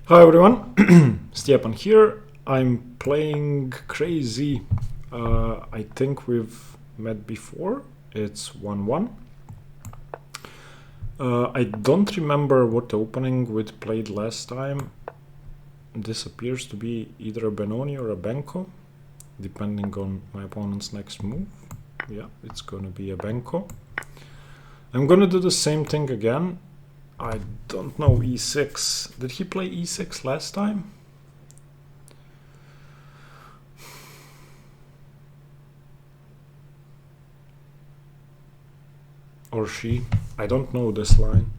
Hi everyone, Stepan here. I'm playing crazy. I think we've met before. It's 1-1. I don't remember what opening we played last time. This appears to be either a Benoni or a Benko, depending on my opponent's next move. Yeah, it's gonna be a Benko. I'm gonna do the same thing again. I don't know e6. Did he play e6 last time? Or she? I don't know this line.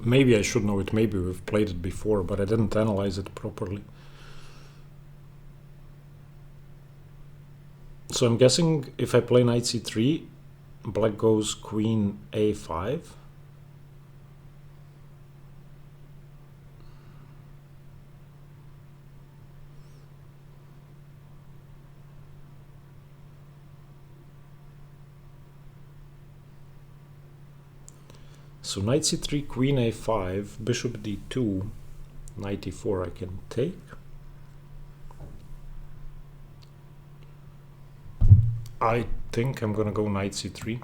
Maybe I should know it. Maybe we've played it before, but I didn't analyze it properly. So I'm guessing if I play knight c3, black goes queen a5. So knight c3, queen a5, bishop d2, knight e4 I can take. I think I'm gonna go knight c3.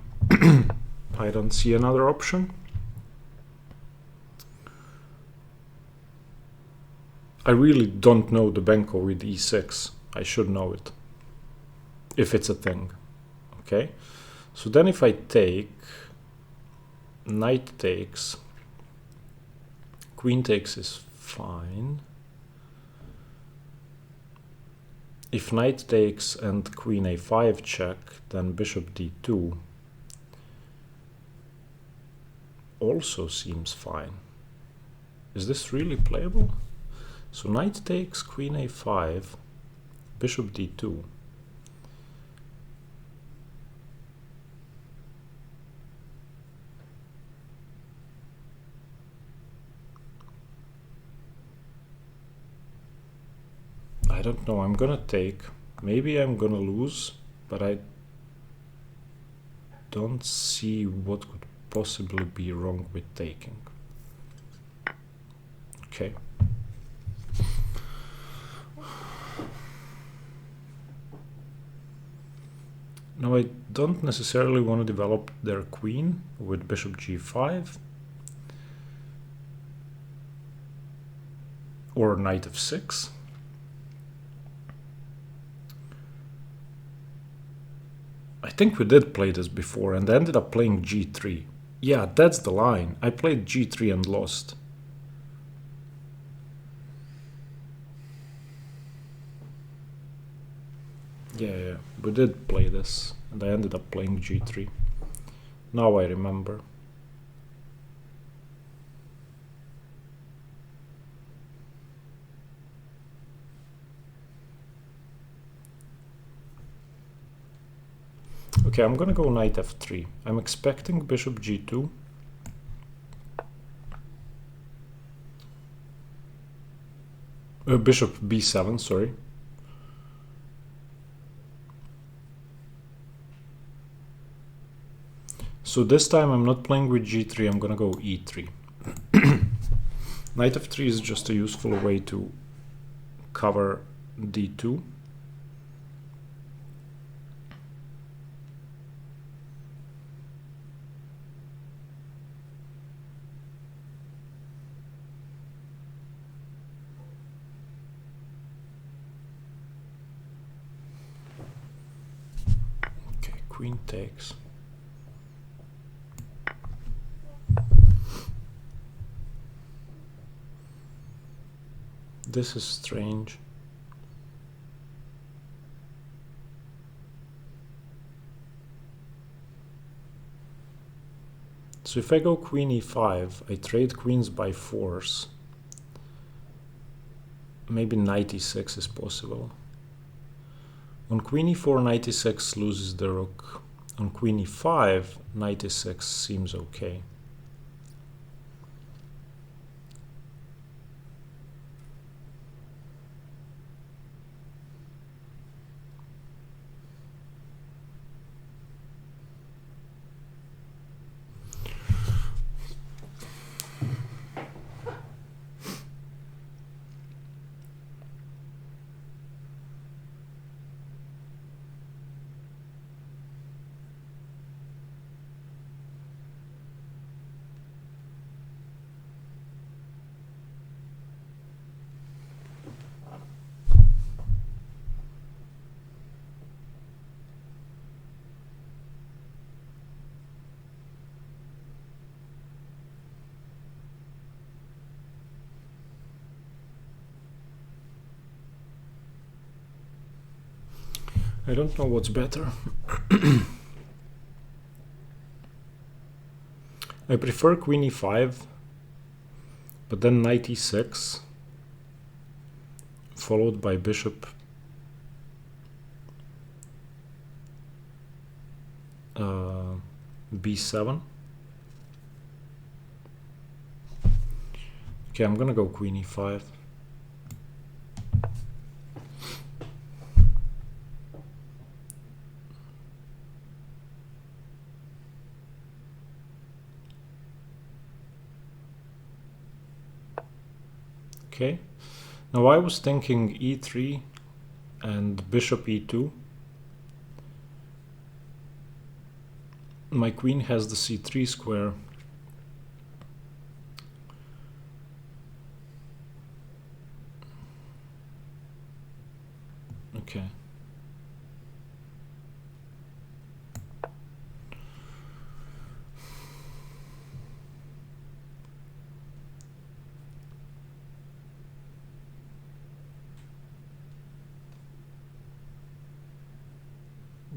I don't see another option. I really don't know the Benko with e6. I should know it, if it's a thing. Okay, so then if I take, knight takes, queen takes is fine. If knight takes and queen a5 check, then bishop d2 also seems fine. Is this really playable? So knight takes, queen a5, bishop d2. I don't know, I'm gonna take. Maybe I'm gonna lose, but I don't see what could possibly be wrong with taking. Okay. Now I don't necessarily want to develop their queen with bishop g5 or knight f6. I think we did play this before and ended up playing g3. Yeah, that's the line. I played g3 and lost. Yeah, we did play this and I ended up playing g3. Now I remember. Okay, I'm gonna go knight f3. I'm expecting bishop g2. Bishop b7, sorry. So this time I'm not playing with g3, I'm gonna go e3. Knight f3 is just a useful way to cover d2. Okay, queen takes. This is strange. So if I go queen e5, I trade queens by force. Maybe knight e6 is possible. On queen e4, knight e6 loses the rook. On queen e5, knight e6 seems okay. I don't know what's better. I prefer Queen E5, but then Knight E6, followed by Bishop B7. Okay, I'm gonna go Queen E5. Okay, now I was thinking E3 and Bishop E2. My queen has the C3 square. Okay.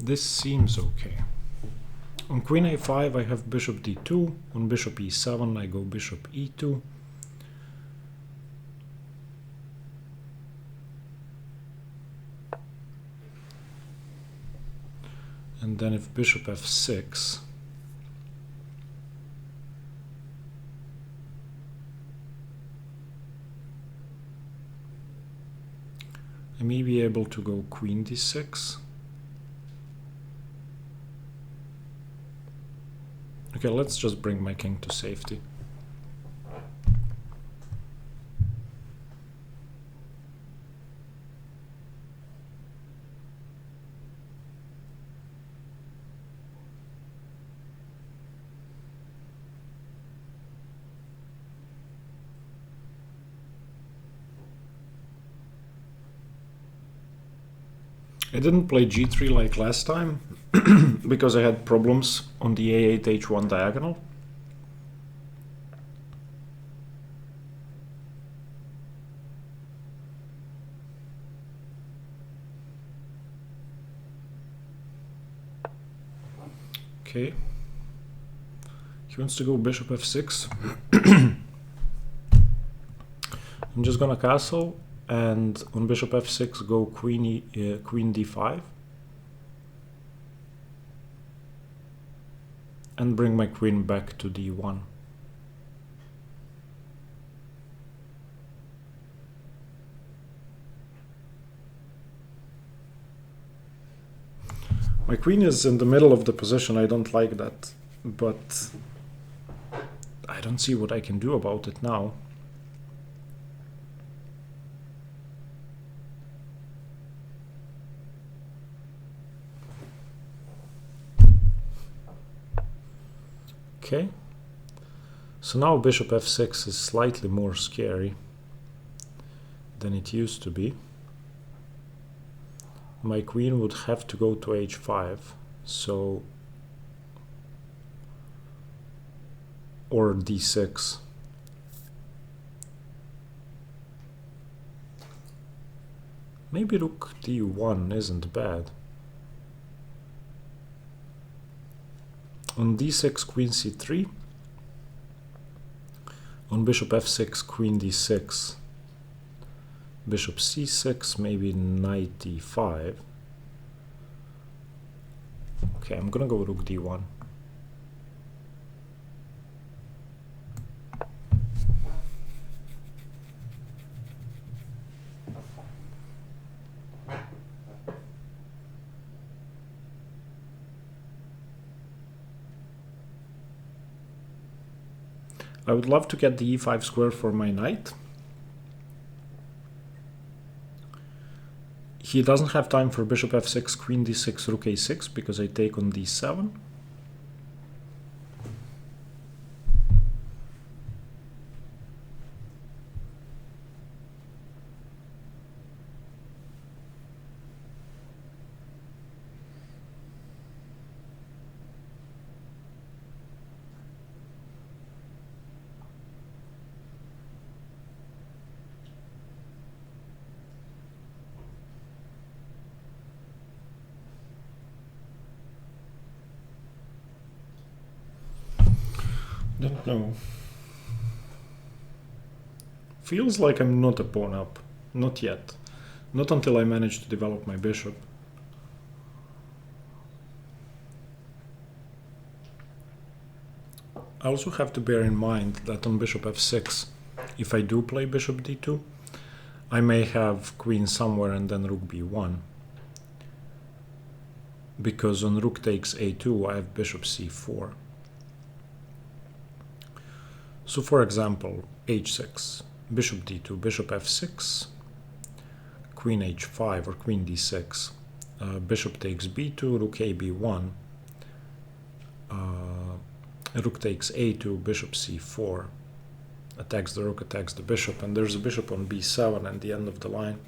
This seems okay. On Queen A5 I have Bishop D2, on Bishop E7 I go Bishop E2. And then if Bishop F6, I may be able to go Queen D6. Okay, let's just bring my king to safety. I didn't play G3 like last time because I had problems on the A8 H1 diagonal. Okay. He wants to go Bishop F6. I'm just gonna castle. And on Bishop F6 go Queen D5 and bring my queen back to D1. My queen is in the middle of the position. I don't like that, but I don't see what I can do about it now. Okay, so now Bishop F6 is slightly more scary than it used to be. My queen would have to go to H5, so or D6. Maybe Rook D1 isn't bad. On D6 Queen C3, on Bishop F6 Queen D6, Bishop C6, maybe Knight D5. Okay, I'm gonna go Rook D1. I would love to get the E5 square for my knight. He doesn't have time for Bishop F6, Queen D6, Rook A6 because I take on D7. Don't know. Feels like I'm not a pawn up. Not yet. Not until I manage to develop my bishop. I also have to bear in mind that on bishop f6, if I do play bishop d2, I may have queen somewhere and then rook b1. Because on rook takes a2, I have bishop c4. So for example, h6, bishop d2, bishop f6, queen h5 or queen d6, bishop takes b2, rook a b1, rook takes a2, bishop c4, attacks the rook, attacks the bishop, and there's a bishop on b7 at the end of the line.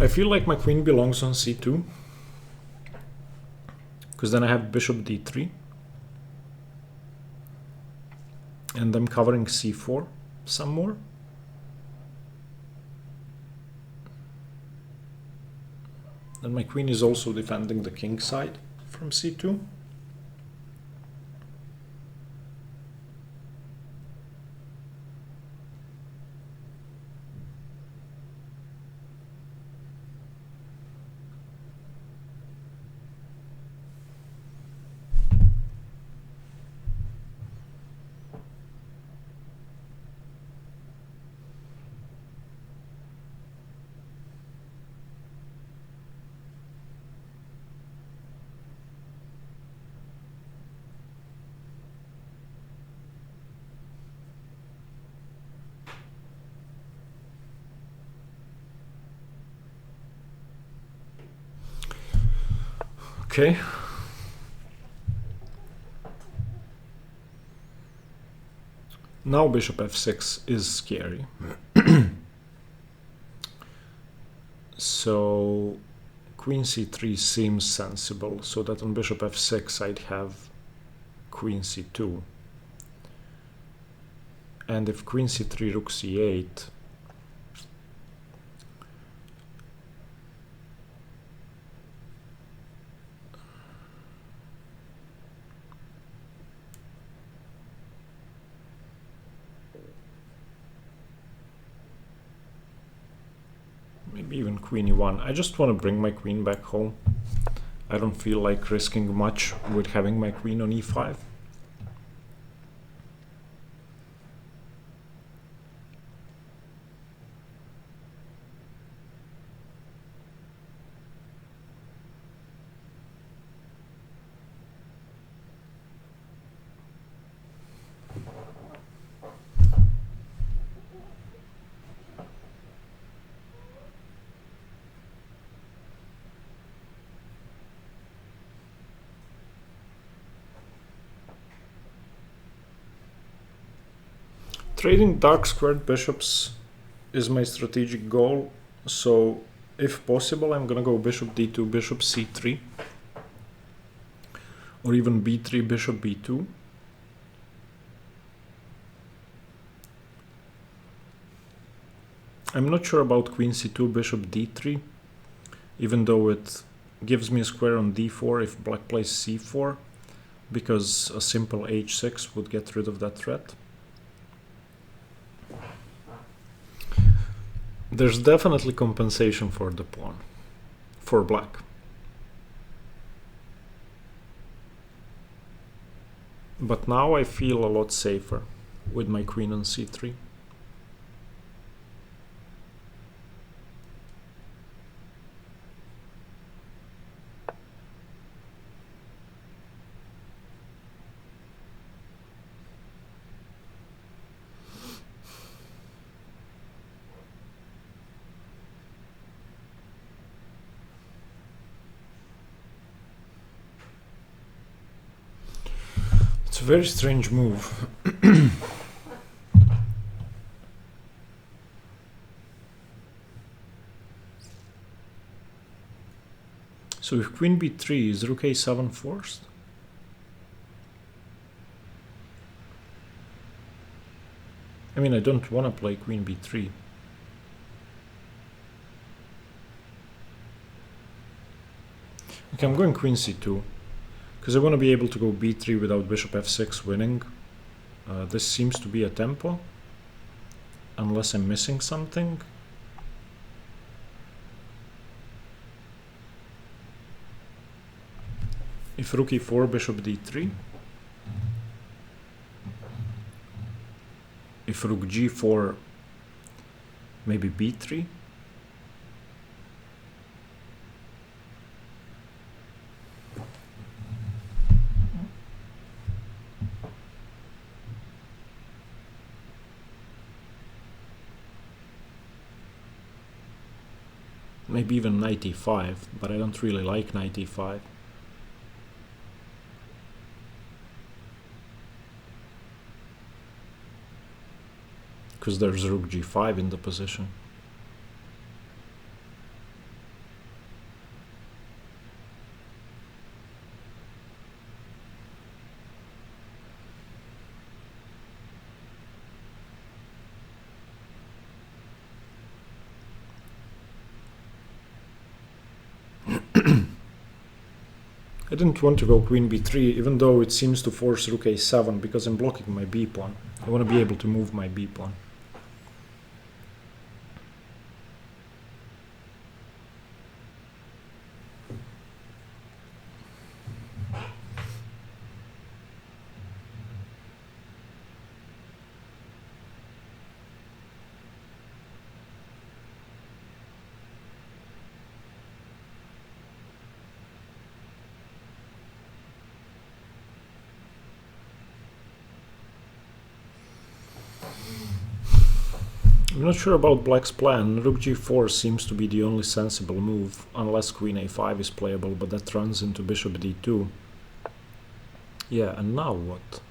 I feel like my queen belongs on c2, because then I have bishop d3, and I'm covering c4 some more. And my queen is also defending the king side from c2. Okay. Now bishop f6 is scary. So queen c3 seems sensible, so that on bishop f6 I'd have queen c2. And if queen c3, rook c8, maybe even queen e1. I just want to bring my queen back home. I don't feel like risking much with having my queen on e5. Trading dark squared bishops is my strategic goal, so if possible I'm gonna go bishop d2, bishop c3, or even b3, bishop b2. I'm not sure about queen c2, bishop d3, even though it gives me a square on d4 if black plays c4, because a simple h6 would get rid of that threat. There's definitely compensation for the pawn, for black. But now I feel a lot safer with my queen on c3. It's a very strange move. So if queen b3, is rook a7 forced? I mean, I don't want to play queen b3. Okay, I'm going queen c2, because I want to be able to go b3 without bishop f6 winning. This seems to be a tempo, unless I'm missing something. If rook e4, bishop d3. If rook g4, maybe b3. Maybe even knight e5, but I don't really like knight e5. Because there's rook g5 in the position. I didn't want to go queen b3, even though it seems to force rook a7, because I'm blocking my b pawn. I want to be able to move my b pawn. I'm not sure about black's plan. Rook g4 seems to be the only sensible move, unless queen a5 is playable, but that runs into bishop d2. Yeah, and now what?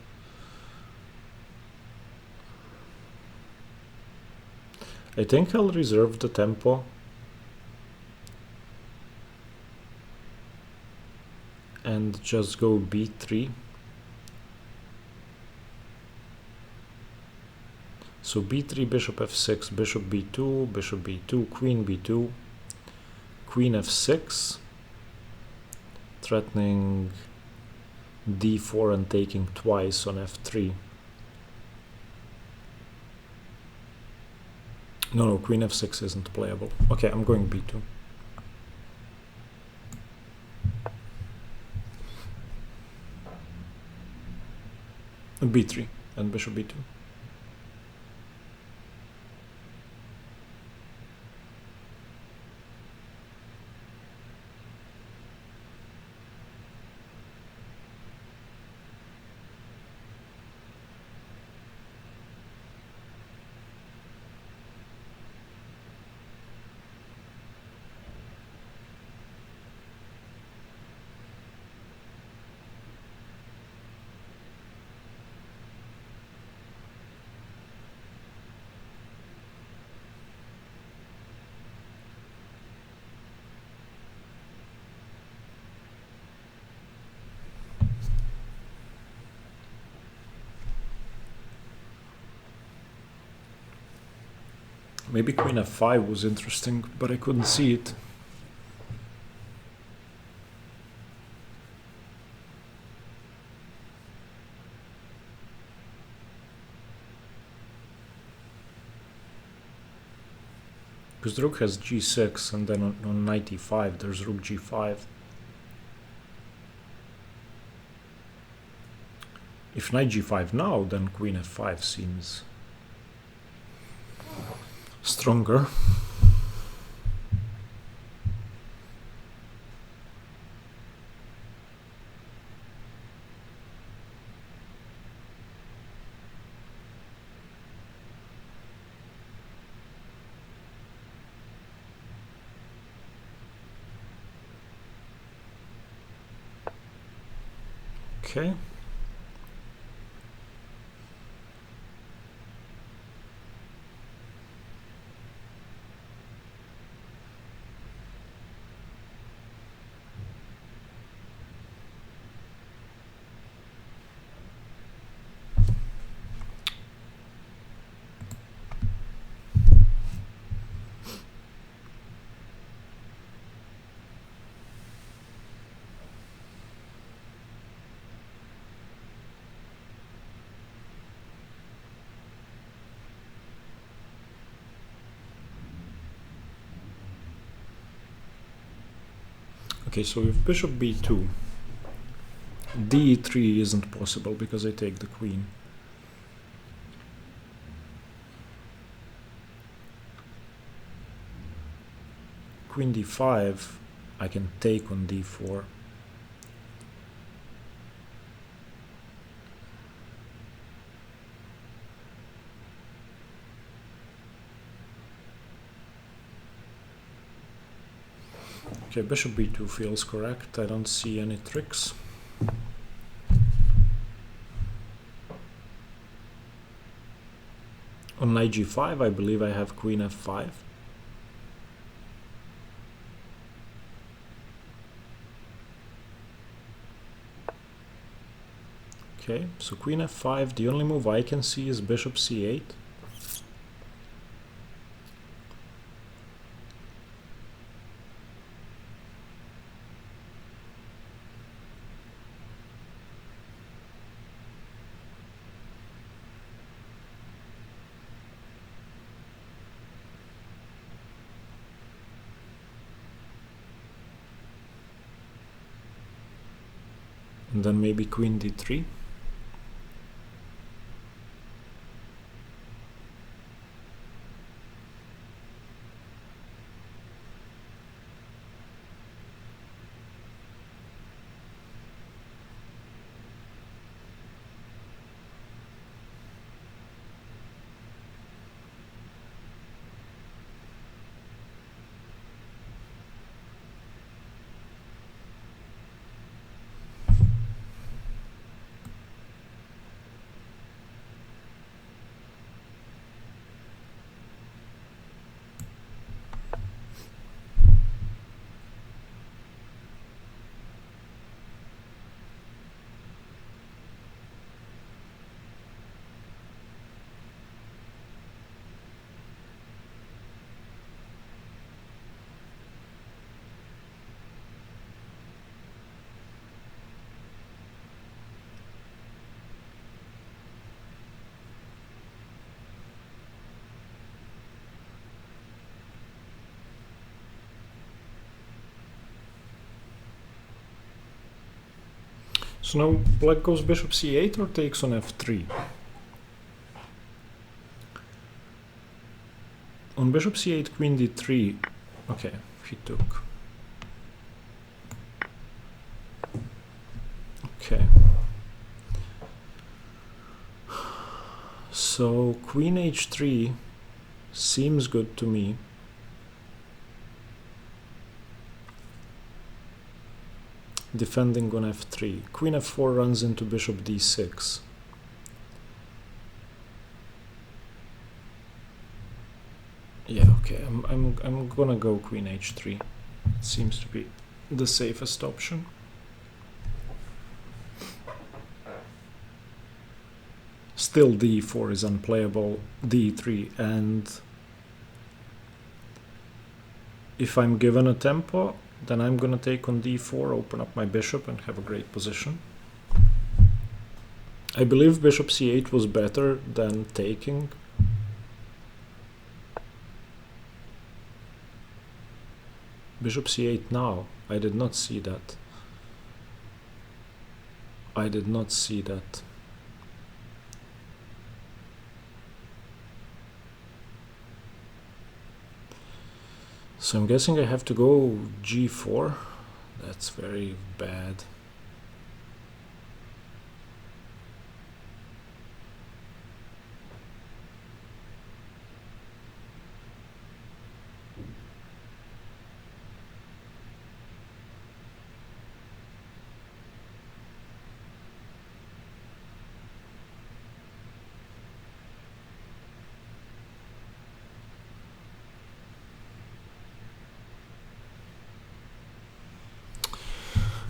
I think I'll reserve the tempo and just go b3. So b3, bishop f6, bishop b2, queen b2, queen f6, threatening d4 and taking twice on f3. No, queen f6 isn't playable. Okay, I'm going b2. b3 and bishop b2. Maybe queen f5 was interesting, but I couldn't see it. Because the rook has g6, and then on knight e5 there's rook g5. If knight g5 now, then queen f5 seems stronger. Okay. Okay, so with bishop b2, d3 isn't possible because I take the queen. Queen d5, I can take on d4. Okay, bishop b2 feels correct. I don't see any tricks. On knight g5, I believe I have queen f5. Okay, so queen f5, the only move I can see is bishop c8. And then maybe queen d3. So now black goes bishop c8 or takes on f3. On bishop c8, queen d3. Okay, he took. Okay. So queen h3 seems good to me. Defending on f3. Queen f4 runs into bishop d6. Yeah, okay, I'm gonna go queen h3. It seems to be the safest option. Still d4 is unplayable, d3, and if I'm given a tempo, then I'm gonna take on d4, open up my bishop and have a great position. I believe bishop c8 was better than taking. Bishop c8 now. I did not see that. I did not see that. So I'm guessing I have to go g4. That's very bad.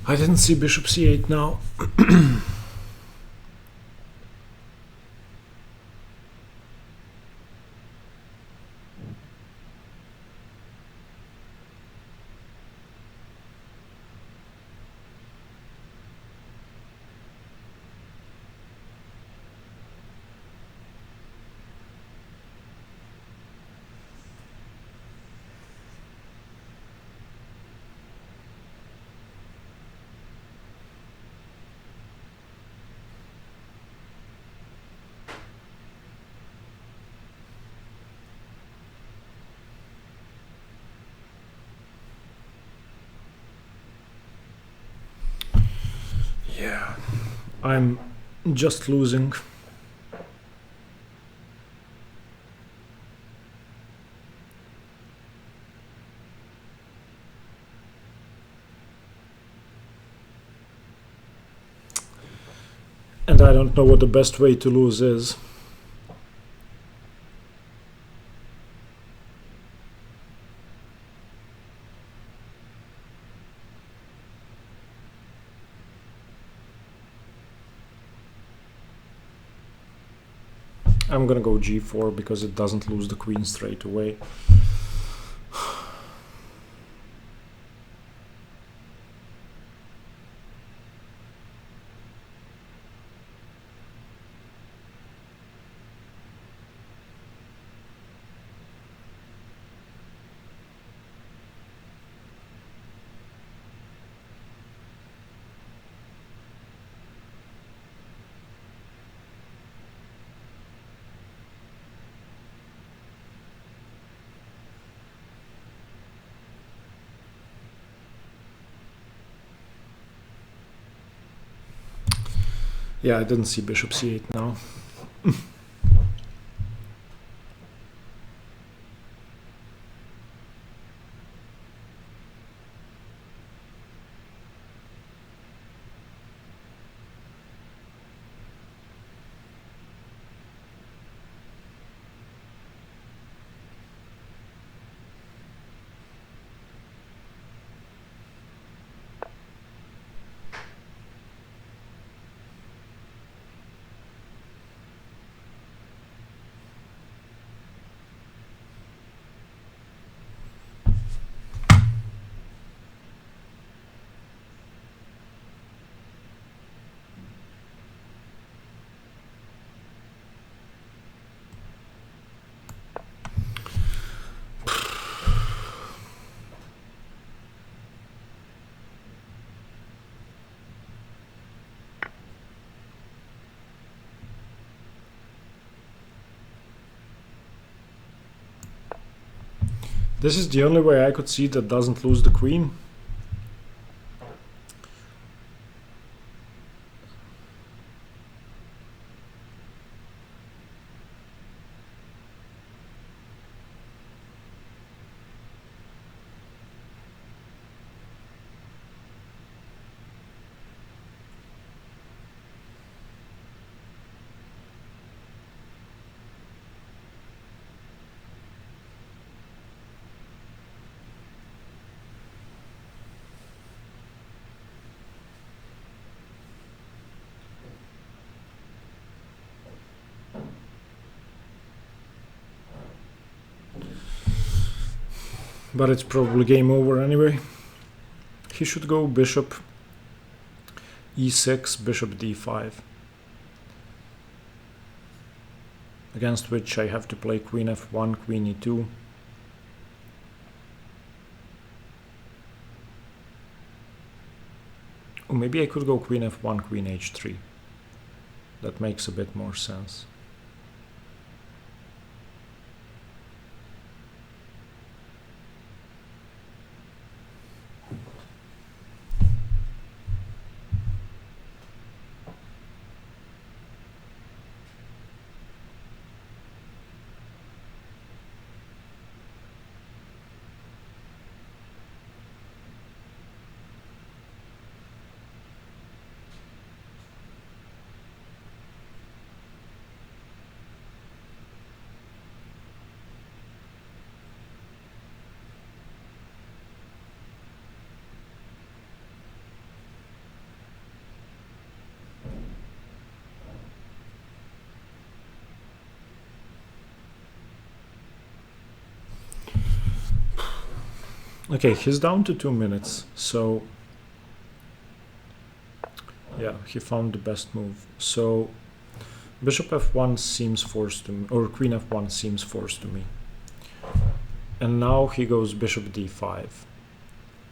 I didn't see bishop c8 now. Yeah, I'm just losing. And I don't know what the best way to lose is. I'm gonna go g4 because it doesn't lose the queen straight away. Yeah, I didn't see bishop c8 now. This is the only way I could see that doesn't lose the queen. But it's probably game over anyway. He should go bishop e6, bishop d5. Against which I have to play queen f1, queen e2. Or maybe I could go queen f1, queen h3. That makes a bit more sense. Okay, he's down to 2 minutes, so yeah, he found the best move. So bishop f1 seems forced to me, or queen f1 seems forced to me. And now he goes bishop d5.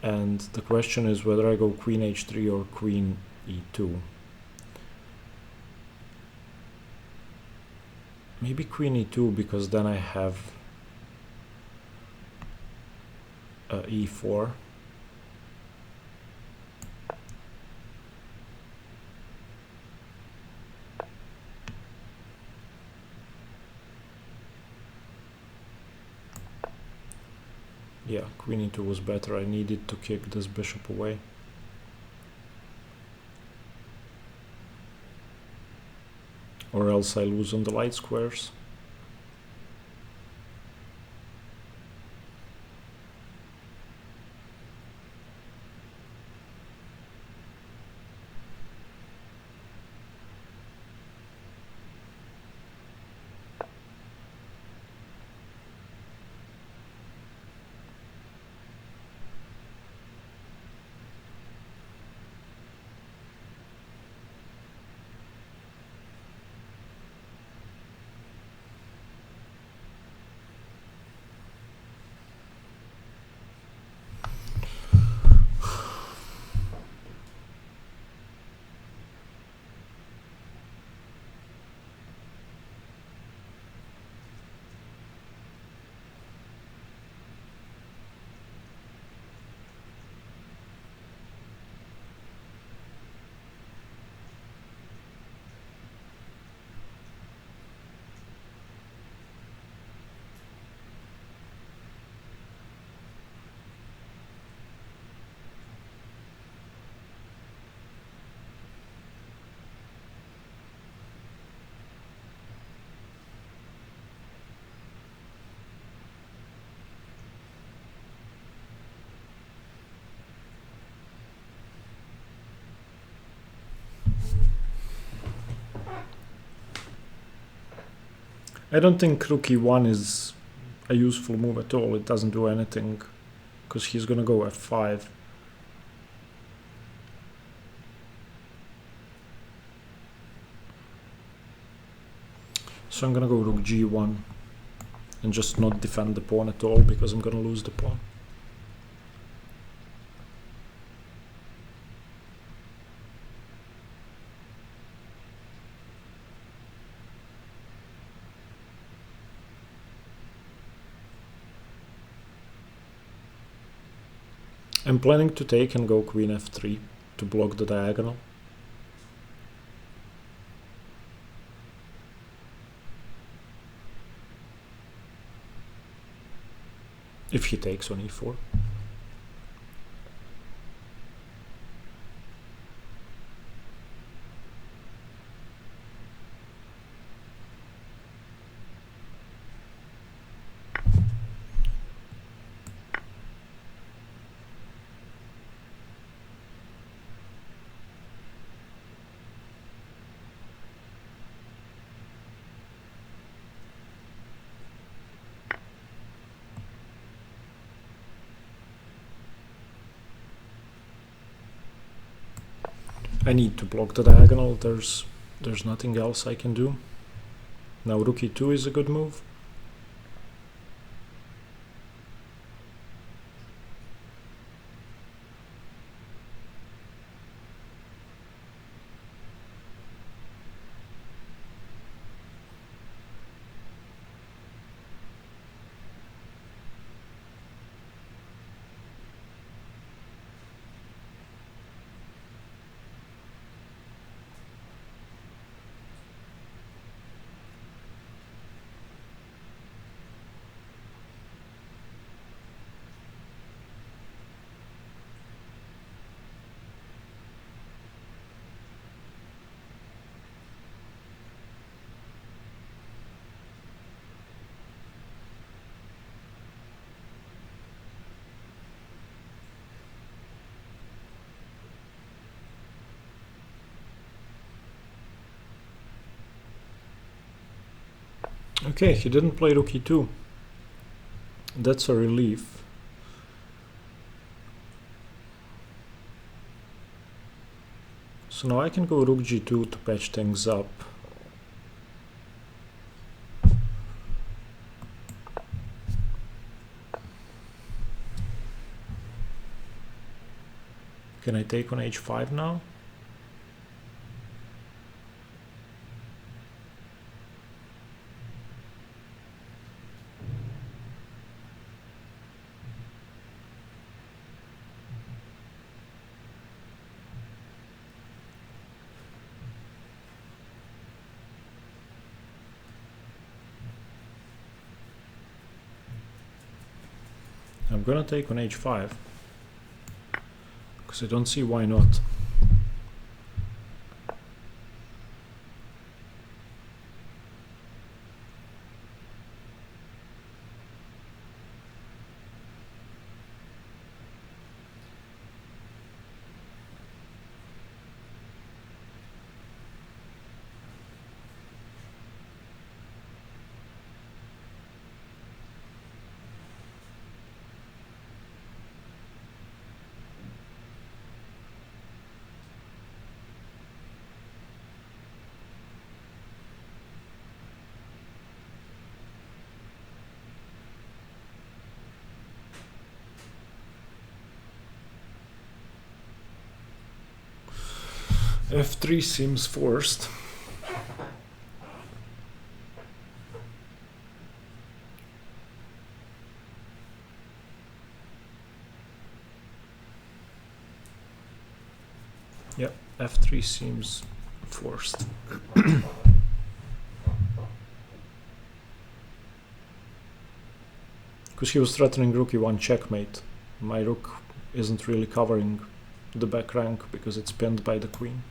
And the question is whether I go queen h3 or queen e2. Maybe queen e2, because then I have e4. Yeah, queen e2 was better. I needed to kick this bishop away. Or else I lose on the light squares. I don't think rook e1 is a useful move at all. It doesn't do anything because he's gonna go f5. So I'm gonna go rook g1 and just not defend the pawn at all because I'm gonna lose the pawn. I'm planning to take and go queen f3 to block the diagonal. If he takes on e4. I need to block the diagonal. There's nothing else I can do. Now rook e2 is a good move. Okay, he didn't play rook e2. That's a relief. So now I can go rook g2 to patch things up. Can I take on h5 now? I'm gonna take on h5 because I don't see why not. F3 seems forced. Yep, F3 seems forced. Because he was threatening rook e1 checkmate. My rook isn't really covering the back rank because it's pinned by the queen.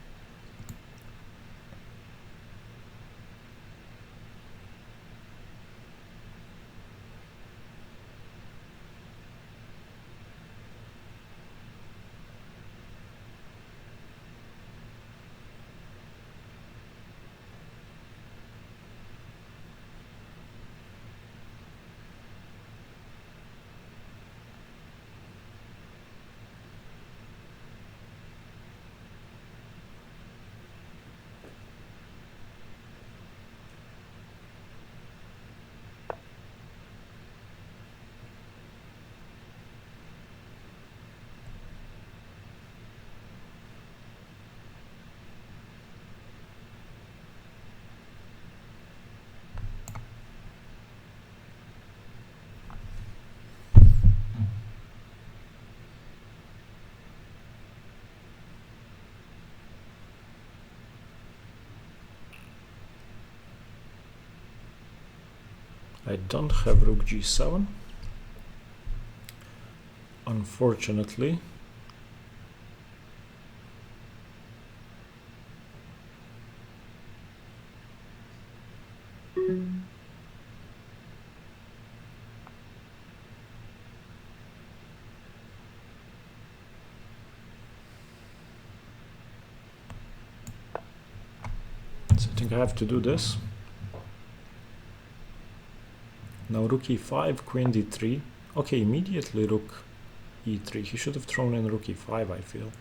I don't have rook g7, unfortunately. So I think I have to do this. Now rook e5, queen d3. Okay, immediately rook e3. He should have thrown in rook e5, I feel.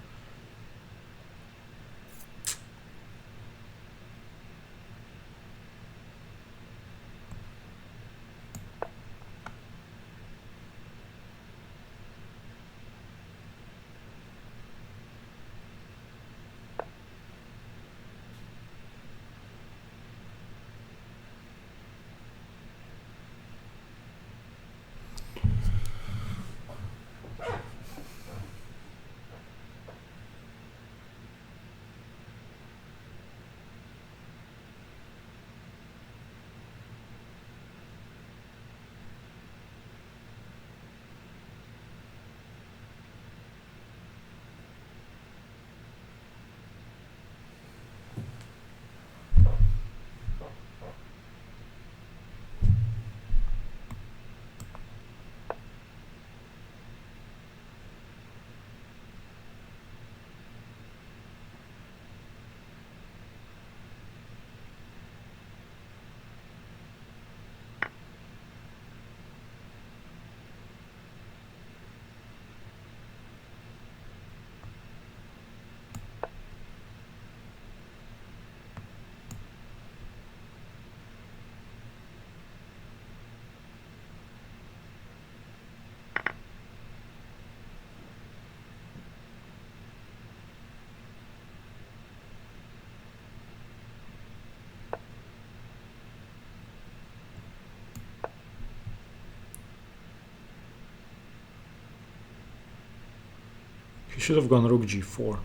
He should have gone rook g4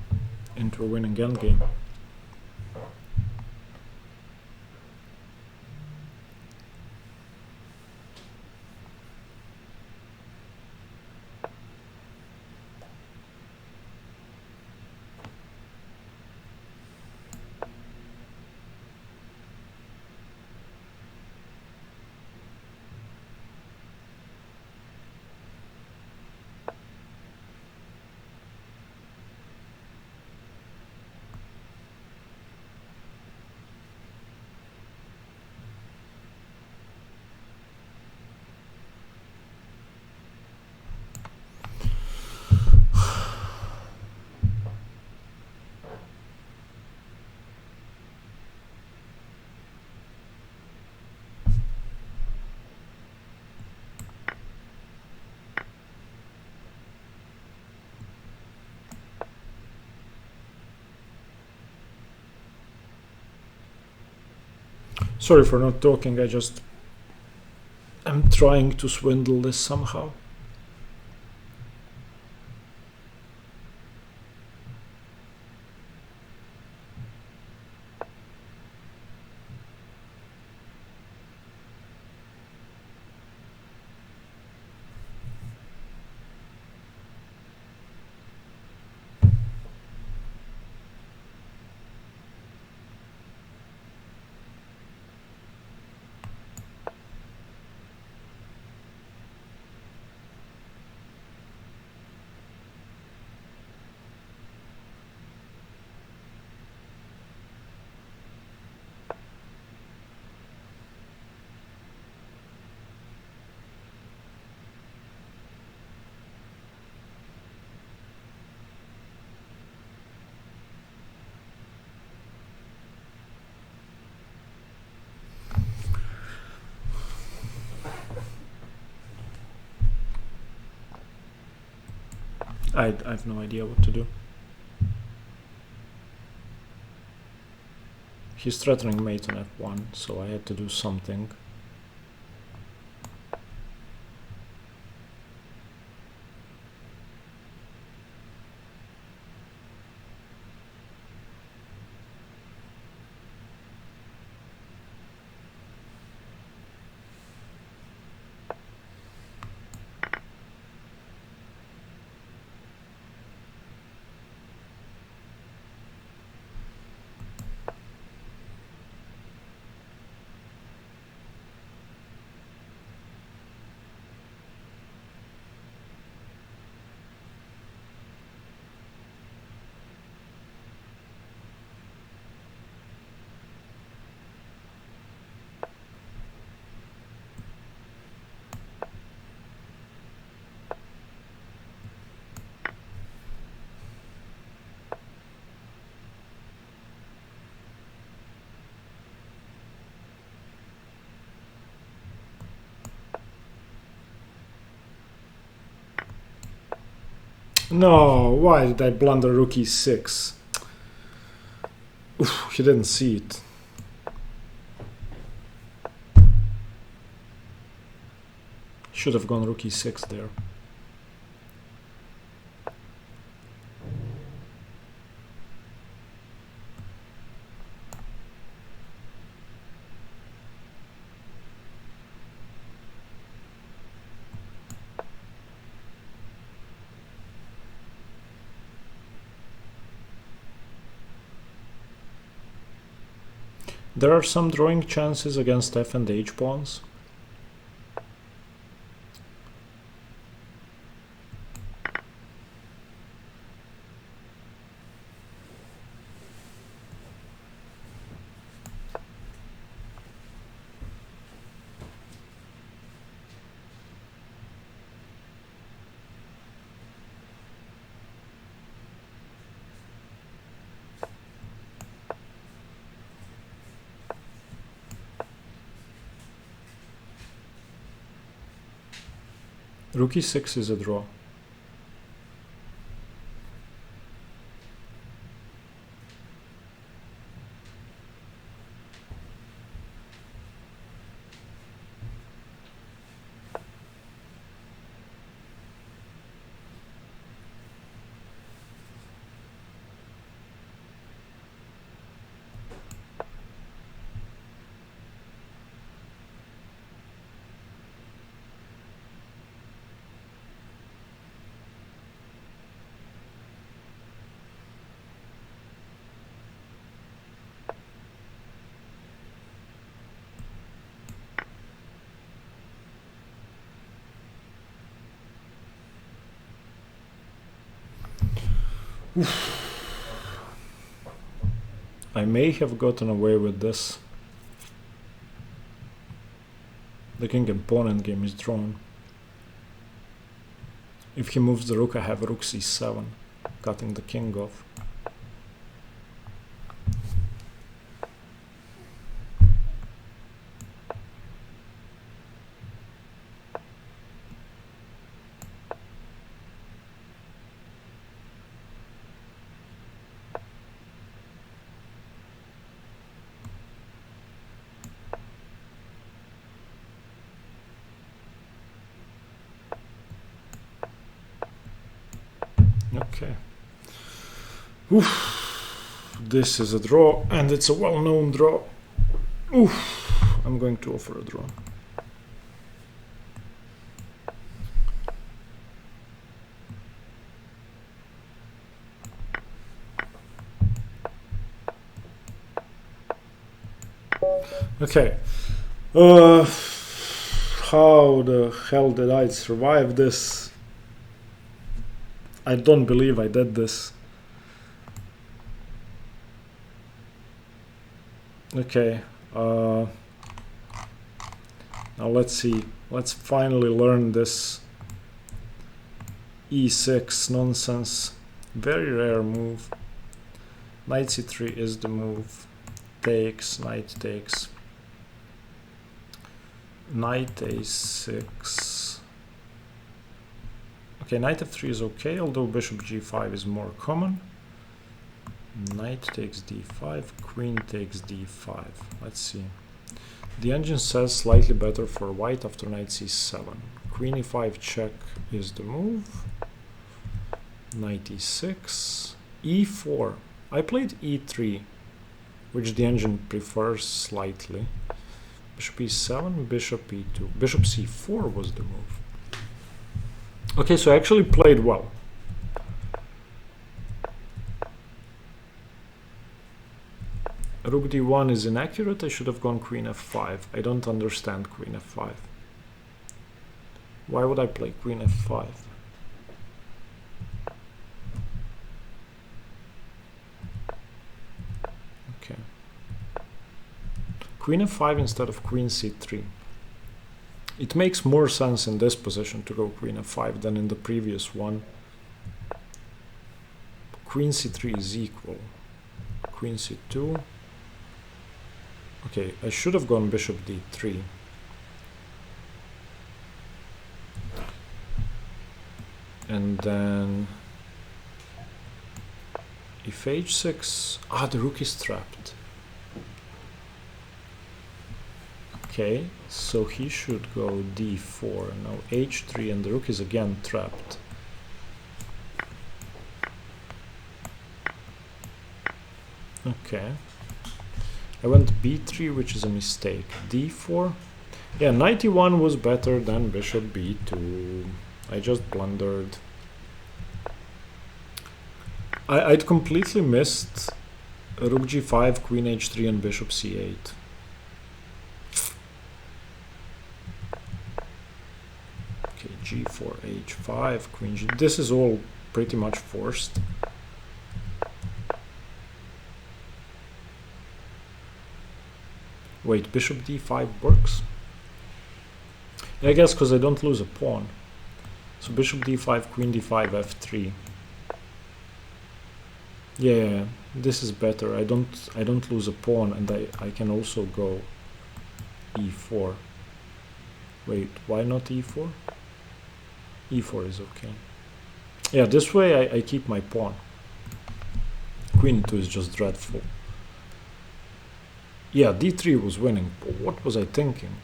into a winning endgame. Sorry for not talking, I'm trying to swindle this somehow. I have no idea what to do. He's threatening mate on f1, so I had to do something. No, why did I blunder rook e6? Oof, he didn't see it. Should have gone rook e6 there. There are some drawing chances against f and h pawns. Rook e6 is a draw. I may have gotten away with this. The king and pawn endgame is drawn. If he moves the rook, I have rook c7, cutting the king off. Okay. Oof. This is a draw, and it's a well-known draw. Oof. I'm going to offer a draw. Okay. How the hell did I survive this? I don't believe I did this. Okay. Now let's see. Let's finally learn this E6 nonsense. Very rare move. Knight C3 is the move. Takes, knight takes. Knight A6. Okay, knight F3 is okay, although bishop G5 is more common. Knight takes D5, queen takes D5. Let's see. The engine says slightly better for white after knight C7. Queen E5 check is the move. Knight E6. E4. I played E3, which the engine prefers slightly. Bishop E7, bishop E2. Bishop C4 was the move. Okay, so I actually played well. Rook D1 is inaccurate. I should have gone queen F5. I don't understand queen F5. Why would I play queen F5? Okay. Queen F5 instead of queen C3. It makes more sense in this position to go queen F5 than in the previous one. Queen C3 is equal. Queen C2. Okay, I should have gone bishop D3. And then if H6, the rook is trapped. Okay, so he should go D4. Now H3 and the rook is again trapped. Okay. I went B3, which is a mistake. D4. Yeah, knight E1 was better than bishop B2. I just blundered. I'd completely missed rook G5, queen H3, and bishop C8. Okay, G4, H5, queen G. This is all pretty much forced. Wait, bishop D5 works? I guess because I don't lose a pawn. So bishop D5, queen D5, F3. Yeah, this is better. I don't lose a pawn, and I can also go E4. Wait, why not E4? E4 is okay. Yeah, this way I keep my pawn. Queen E2 is just dreadful. Yeah, D3 was winning. What was I thinking?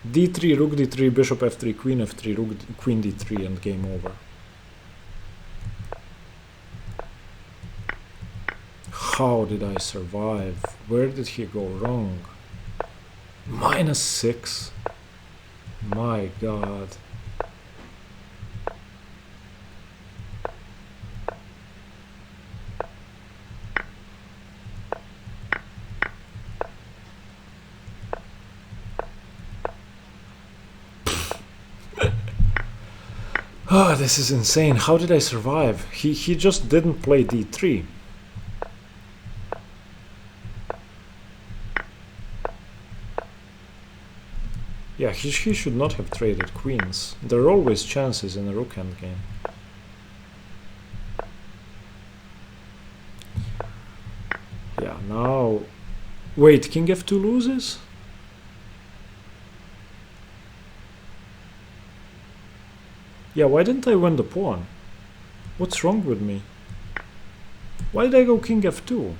D3, rook D3, bishop F3, queen F3, rook queen D3, and game over. How did I survive? Where did he go wrong? -6. My God. Oh, this is insane. How did I survive? He just didn't play D3. Yeah, he should not have traded queens. There are always chances in a rook endgame. Yeah, now... Wait, king F2 loses? Yeah, why didn't I win the pawn? What's wrong with me? Why did I go king F2?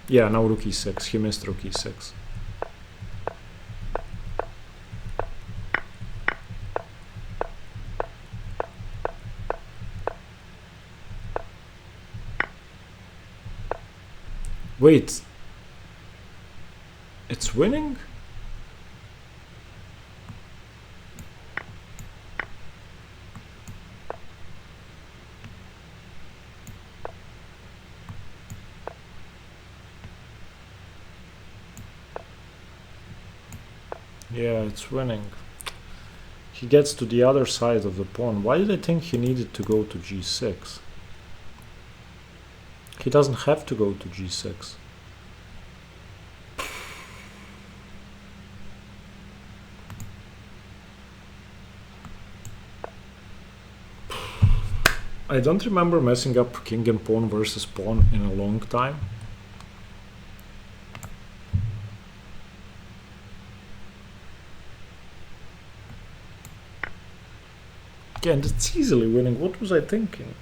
Yeah, now rook E6. He missed rook E6. Wait. It's winning? Yeah, it's winning. He gets to the other side of the pawn. Why did I think he needed to go to g6? He doesn't have to go to g6. I don't remember messing up king and pawn versus pawn in a long time. Again, it's easily winning. What was I thinking?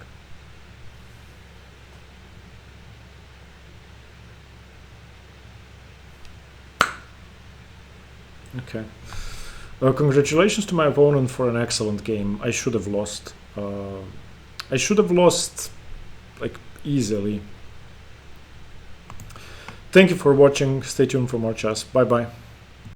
Okay. Congratulations to my opponent for an excellent game. I should have lost. I should have lost, like, easily. Thank you for watching. Stay tuned for more chess. Bye bye.